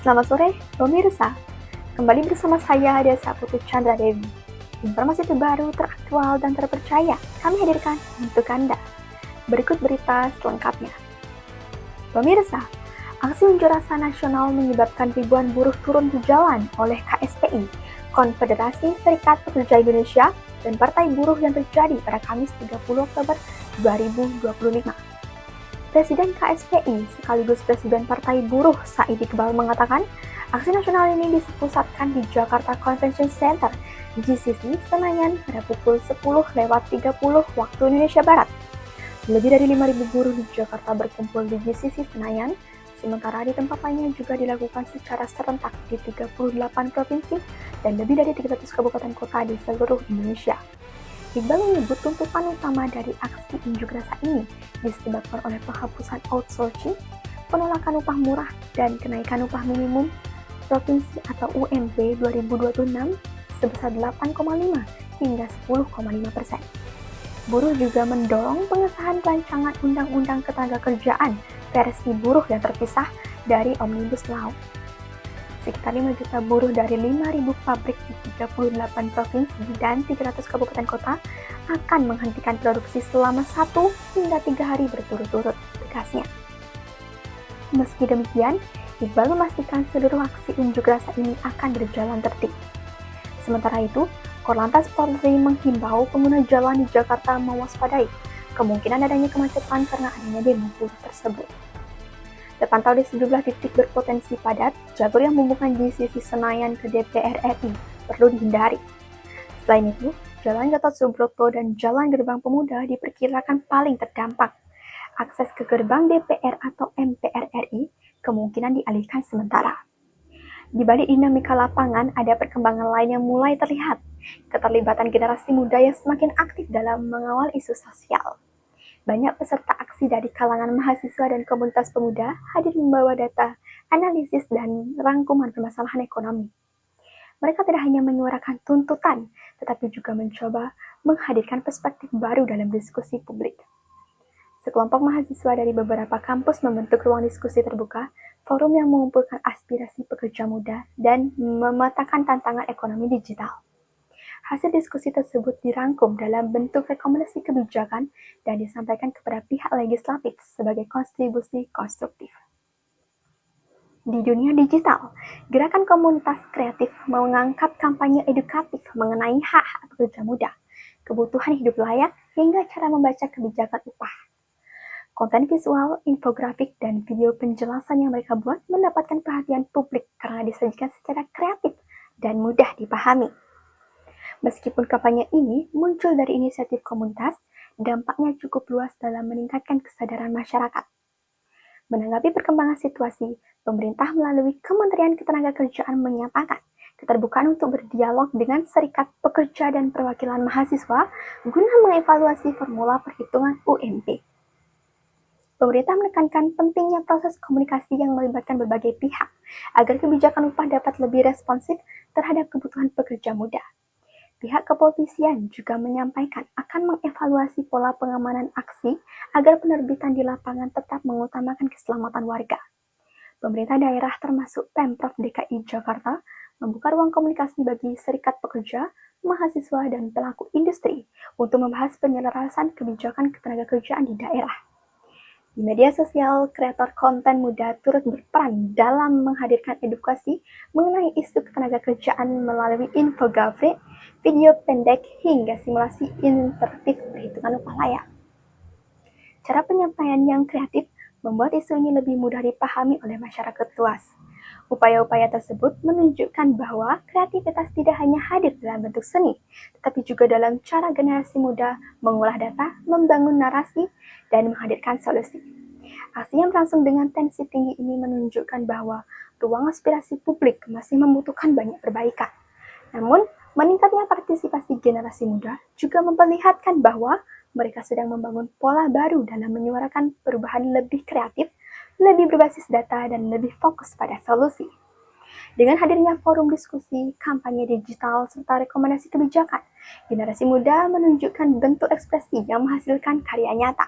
Selamat sore, pemirsa. Kembali bersama saya, Desa Putri Chandra Dewi. Informasi terbaru, teraktual, dan terpercaya kami hadirkan untuk Anda. Berikut berita selengkapnya. Pemirsa, aksi unjuk rasa nasional menyebabkan ribuan buruh turun di jalan oleh KSPI, Konfederasi Serikat Pekerja Indonesia, dan Partai Buruh yang terjadi pada Kamis 30 Oktober 2025. Presiden KSPI sekaligus Presiden Partai Buruh Said Iqbal mengatakan, aksi nasional ini dipusatkan di Jakarta Convention Center GCC Senayan pada pukul 10.30 waktu Indonesia Barat. Lebih dari 5.000 buruh di Jakarta berkumpul di GCC Senayan, sementara di tempat lainnya juga dilakukan secara serentak di 38 provinsi dan lebih dari 300 kabupaten kota di seluruh Indonesia. Iqbal menyebut tuntutan utama dari aksi unjuk rasa ini disebabkan oleh penghapusan outsourcing, penolakan upah murah, dan kenaikan upah minimum provinsi atau UMP 2026 sebesar 8,5 hingga 10,5%. Buruh juga mendorong pengesahan rancangan Undang-Undang Ketenagakerjaan versi buruh yang terpisah dari Omnibus Law. Sekitar 5 juta buruh dari 5.000 pabrik di 38 provinsi dan 300 kabupaten kota akan menghentikan produksi selama 1 hingga 3 hari berturut-turut, tegasnya. Meski demikian, Iqbal memastikan seluruh aksi unjuk rasa ini akan berjalan tertib. Sementara itu, Korlantas Polri menghimbau pengguna jalan di Jakarta mewaspadai kemungkinan adanya kemacetan karena adanya demo buruh tersebut. Terpantau di sejumlah titik berpotensi padat, jalur yang menghubungkan GCC Senayan ke DPR RI perlu dihindari. Selain itu, Jalan Gatot Subroto dan Jalan Gerbang Pemuda diperkirakan paling terdampak. Akses ke gerbang DPR atau MPR RI kemungkinan dialihkan sementara. Di balik dinamika lapangan, ada perkembangan lain yang mulai terlihat. Keterlibatan generasi muda yang semakin aktif dalam mengawal isu sosial. Banyak peserta aksi dari kalangan mahasiswa dan komunitas pemuda hadir membawa data, analisis, dan rangkuman permasalahan ekonomi. Mereka tidak hanya menyuarakan tuntutan, tetapi juga mencoba menghadirkan perspektif baru dalam diskusi publik. Sekelompok mahasiswa dari beberapa kampus membentuk ruang diskusi terbuka, forum yang mengumpulkan aspirasi pekerja muda dan memetakan tantangan ekonomi digital. Hasil diskusi tersebut dirangkum dalam bentuk rekomendasi kebijakan dan disampaikan kepada pihak legislatif sebagai kontribusi konstruktif. Di dunia digital, gerakan komunitas kreatif mengangkat kampanye edukatif mengenai hak-hak pekerja muda, kebutuhan hidup layak, hingga cara membaca kebijakan upah. Konten visual, infografik, dan video penjelasan yang mereka buat mendapatkan perhatian publik karena disajikan secara kreatif dan mudah dipahami. Meskipun kampanye ini muncul dari inisiatif komunitas, dampaknya cukup luas dalam meningkatkan kesadaran masyarakat. Menanggapi perkembangan situasi, pemerintah melalui Kementerian Ketenagakerjaan menyatakan keterbukaan untuk berdialog dengan serikat pekerja dan perwakilan mahasiswa guna mengevaluasi formula perhitungan UMP. Pemerintah menekankan pentingnya proses komunikasi yang melibatkan berbagai pihak agar kebijakan upah dapat lebih responsif terhadap kebutuhan pekerja muda. Pihak kepolisian juga menyampaikan akan mengevaluasi pola pengamanan aksi agar penerbitan di lapangan tetap mengutamakan keselamatan warga. Pemerintah daerah termasuk Pemprov DKI Jakarta membuka ruang komunikasi bagi serikat pekerja, mahasiswa, dan pelaku industri untuk membahas penyelarasan kebijakan ketenagakerjaan di daerah. Di media sosial, kreator konten muda turut berperan dalam menghadirkan edukasi mengenai isu ketenagakerjaan melalui infografik, video pendek, hingga simulasi interaktif perhitungan upah layak. Cara penyampaian yang kreatif membuat isu ini lebih mudah dipahami oleh masyarakat luas. Upaya-upaya tersebut menunjukkan bahwa kreativitas tidak hanya hadir dalam bentuk seni, tetapi juga dalam cara generasi muda mengolah data, membangun narasi, dan menghadirkan solusi. Aksi yang berlangsung dengan tensi tinggi ini menunjukkan bahwa ruang aspirasi publik masih membutuhkan banyak perbaikan. Namun, meningkatnya partisipasi generasi muda juga memperlihatkan bahwa mereka sedang membangun pola baru dalam menyuarakan perubahan lebih kreatif, lebih berbasis data, dan lebih fokus pada solusi. Dengan hadirnya forum diskusi, kampanye digital, serta rekomendasi kebijakan, generasi muda menunjukkan bentuk ekspresi yang menghasilkan karya nyata.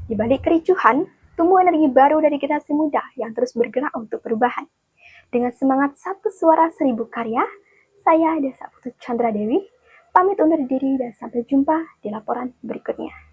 Di balik kericuhan, tumbuh energi baru dari generasi muda yang terus bergerak untuk perubahan. Dengan semangat satu suara seribu karya, saya Desa Putu Chandra Dewi, pamit undur diri dan sampai jumpa di laporan berikutnya.